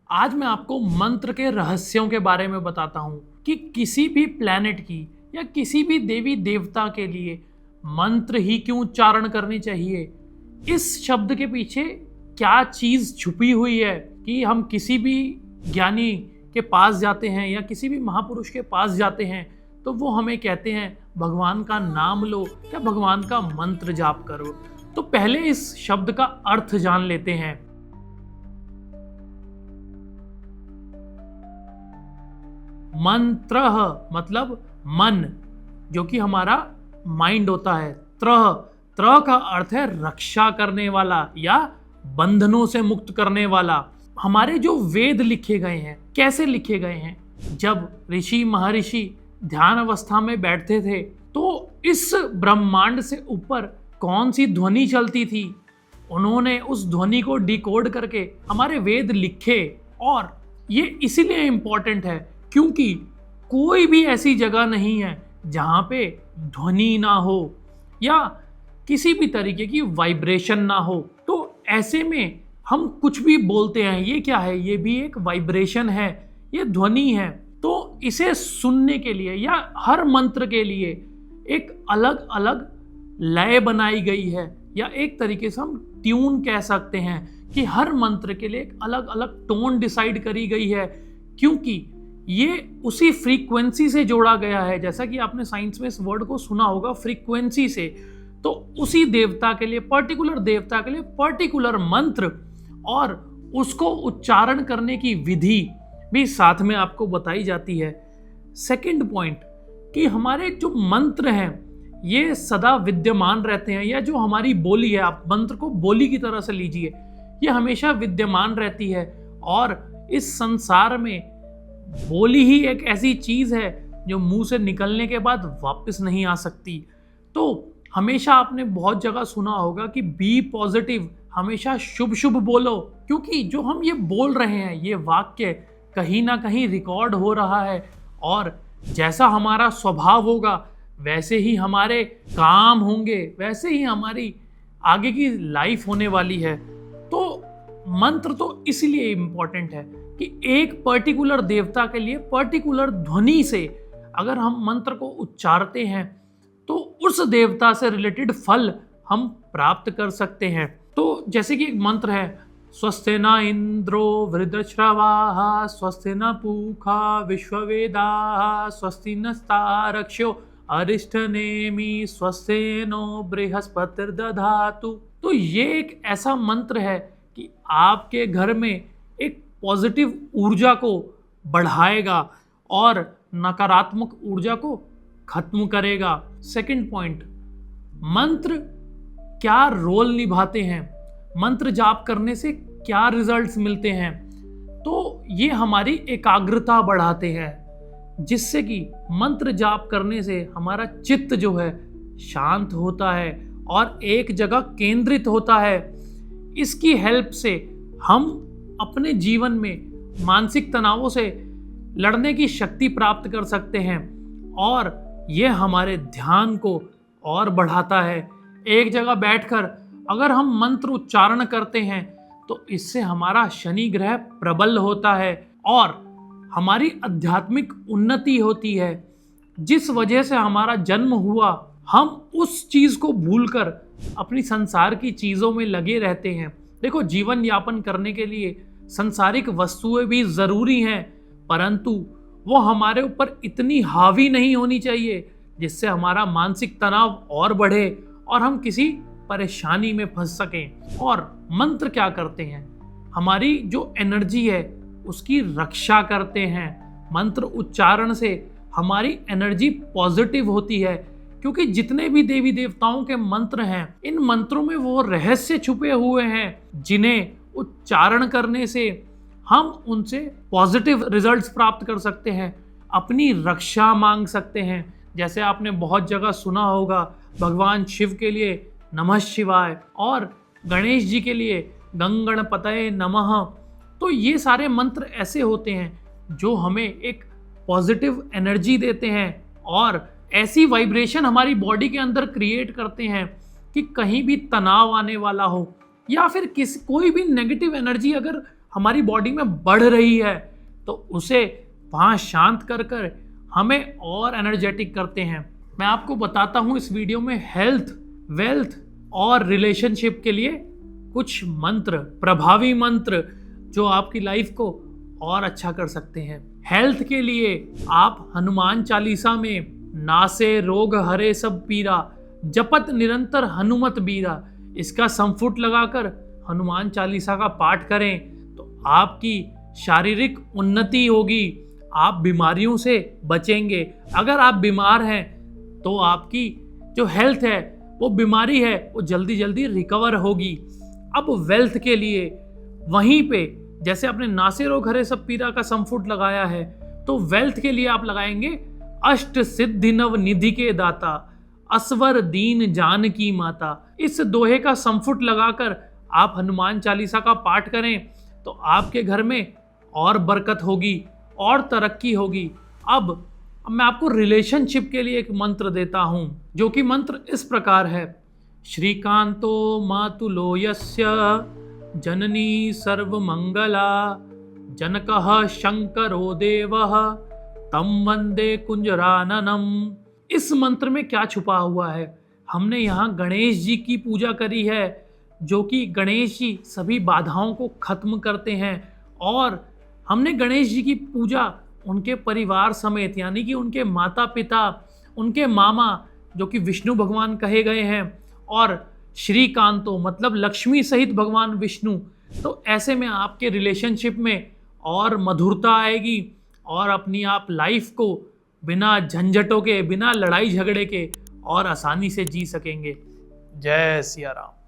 आज मैं आपको मंत्र के रहस्यों के बारे में बताता हूँ कि किसी भी प्लैनेट की या किसी भी देवी देवता के लिए मंत्र ही क्यों उच्चारण करनी चाहिए। इस शब्द के पीछे क्या चीज़ छुपी हुई है कि हम किसी भी ज्ञानी के पास जाते हैं या किसी भी महापुरुष के पास जाते हैं तो वो हमें कहते हैं भगवान का नाम लो या भगवान का मंत्र जाप करो। तो पहले इस शब्द का अर्थ जान लेते हैं। मंत्र मतलब मन, जो कि हमारा माइंड होता है। त्रह त्रह का अर्थ है रक्षा करने वाला या बंधनों से मुक्त करने वाला। हमारे जो वेद लिखे गए हैं कैसे लिखे गए हैं, जब ऋषि महर्षि ध्यान अवस्था में बैठते थे तो इस ब्रह्मांड से ऊपर कौन सी ध्वनि चलती थी, उन्होंने उस ध्वनि को डिकोड करके हमारे वेद लिखे। और ये इसीलिए इम्पोर्टेंट है क्योंकि कोई भी ऐसी जगह नहीं है जहाँ पे ध्वनि ना हो या किसी भी तरीके की वाइब्रेशन ना हो। तो ऐसे में हम कुछ भी बोलते हैं, ये क्या है, ये भी एक वाइब्रेशन है, ये ध्वनि है। तो इसे सुनने के लिए या हर मंत्र के लिए एक अलग अलग लय बनाई गई है या एक तरीके से हम ट्यून कह सकते हैं कि हर मंत्र के लिए एक अलग अलग टोन डिसाइड करी गई है, क्योंकि ये उसी फ्रीक्वेंसी से जोड़ा गया है। जैसा कि आपने साइंस में इस वर्ड को सुना होगा, फ्रीक्वेंसी से। तो उसी देवता के लिए, पर्टिकुलर देवता के लिए पर्टिकुलर मंत्र और उसको उच्चारण करने की विधि भी साथ में आपको बताई जाती है। सेकंड पॉइंट कि हमारे जो मंत्र हैं ये सदा विद्यमान रहते हैं, या जो हमारी बोली है, आप मंत्र को बोली की तरह से लीजिए, ये हमेशा विद्यमान रहती है। और इस संसार में बोली ही एक ऐसी चीज है जो मुंह से निकलने के बाद वापस नहीं आ सकती। तो हमेशा आपने बहुत जगह सुना होगा कि बी पॉजिटिव, हमेशा शुभ शुभ बोलो, क्योंकि जो हम ये बोल रहे हैं ये वाक्य कहीं ना कहीं रिकॉर्ड हो रहा है और जैसा हमारा स्वभाव होगा वैसे ही हमारे काम होंगे, वैसे ही हमारी आगे की लाइफ होने वाली है। तो मंत्र तो इसलिए इम्पोर्टेंट है कि एक पर्टिकुलर देवता के लिए पर्टिकुलर ध्वनि से अगर हम मंत्र को उच्चारते हैं तो उस देवता से रिलेटेड फल हम प्राप्त कर सकते हैं। तो जैसे कि एक मंत्र है, स्वस्ति न इंद्रो वृद्धश्रवाः स्वस्ति न पूषा विश्ववेदाः स्वस्ति नस्तारक्ष्यो अरिष्टनेमि स्वस्ति नो बृहस्पतिर्दधातु। तो ये एक ऐसा मंत्र है कि आपके घर में एक पॉजिटिव ऊर्जा को बढ़ाएगा और नकारात्मक ऊर्जा को खत्म करेगा। सेकंड पॉइंट, मंत्र क्या रोल निभाते हैं, मंत्र जाप करने से क्या रिजल्ट्स मिलते हैं। तो ये हमारी एकाग्रता बढ़ाते हैं, जिससे कि मंत्र जाप करने से हमारा चित्त जो है शांत होता है और एक जगह केंद्रित होता है। इसकी हेल्प से हम अपने जीवन में मानसिक तनावों से लड़ने की शक्ति प्राप्त कर सकते हैं और यह हमारे ध्यान को और बढ़ाता है। एक जगह बैठकर अगर हम मंत्र उच्चारण करते हैं तो इससे हमारा शनि ग्रह प्रबल होता है और हमारी आध्यात्मिक उन्नति होती है। जिस वजह से हमारा जन्म हुआ, हम उस चीज़ को भूलकर अपनी संसार की चीज़ों में लगे रहते हैं। देखो, जीवन यापन करने के लिए संसारिक वस्तुएं भी ज़रूरी हैं, परंतु वो हमारे ऊपर इतनी हावी नहीं होनी चाहिए जिससे हमारा मानसिक तनाव और बढ़े और हम किसी परेशानी में फंस सकें। और मंत्र क्या करते हैं, हमारी जो एनर्जी है उसकी रक्षा करते हैं। मंत्र उच्चारण से हमारी एनर्जी पॉजिटिव होती है, क्योंकि जितने भी देवी देवताओं के मंत्र हैं, इन मंत्रों में वो रहस्य छुपे हुए हैं जिन्हें उच्चारण करने से हम उनसे पॉजिटिव रिजल्ट्स प्राप्त कर सकते हैं, अपनी रक्षा मांग सकते हैं। जैसे आपने बहुत जगह सुना होगा, भगवान शिव के लिए नमः शिवाय और गणेश जी के लिए गंगणपतये नमः। तो ये सारे मंत्र ऐसे होते हैं जो हमें एक पॉजिटिव एनर्जी देते हैं और ऐसी वाइब्रेशन हमारी बॉडी के अंदर क्रिएट करते हैं कि कहीं भी तनाव आने वाला हो या फिर कोई भी नेगेटिव एनर्जी अगर हमारी बॉडी में बढ़ रही है तो उसे वहाँ शांत कर कर हमें और एनर्जेटिक करते हैं। मैं आपको बताता हूँ इस वीडियो में हेल्थ, वेल्थ और रिलेशनशिप के लिए कुछ मंत्र, प्रभावी मंत्र जो आपकी लाइफ को और अच्छा कर सकते हैं। हेल्थ के लिए आप हनुमान चालीसा में नासे रोग हरे सब पीरा, जपत निरंतर हनुमत बीरा, इसका संपुट लगाकर हनुमान चालीसा का पाठ करें तो आपकी शारीरिक उन्नति होगी, आप बीमारियों से बचेंगे। अगर आप बीमार हैं तो आपकी जो हेल्थ है, वो बीमारी है, वो जल्दी जल्दी रिकवर होगी। अब वेल्थ के लिए वहीं पे जैसे आपने नासे रोग हरे सब पीरा का संपुट लगाया है, तो वेल्थ के लिए आप लगाएंगे अष्ट सिद्धि नव निधि के दाता, असवर दीन जान की माता। इस दोहे का संपुट लगाकर आप हनुमान चालीसा का पाठ करें तो आपके घर में और बरकत होगी और तरक्की होगी। अब मैं आपको रिलेशनशिप के लिए एक मंत्र देता हूं, जो कि मंत्र इस प्रकार है। श्रीकांतो मातुलो यस्य जननी सर्वमंगला, जनकः शंकरो देवः तम वंदे कुंजराननम। इस मंत्र में क्या छुपा हुआ है? हमने यहाँ गणेश जी की पूजा करी है, जो कि गणेश जी सभी बाधाओं को खत्म करते हैं, और हमने गणेश जी की पूजा उनके परिवार समेत, यानी कि उनके माता पिता, उनके मामा जो कि विष्णु भगवान कहे गए हैं, और श्रीकांतो मतलब लक्ष्मी सहित भगवान विष्णु। तो ऐसे में आपके रिलेशनशिप में और मधुरता आएगी और अपनी आप लाइफ को बिना झंझटों के, बिना लड़ाई झगड़े के और आसानी से जी सकेंगे। जय सिया राम।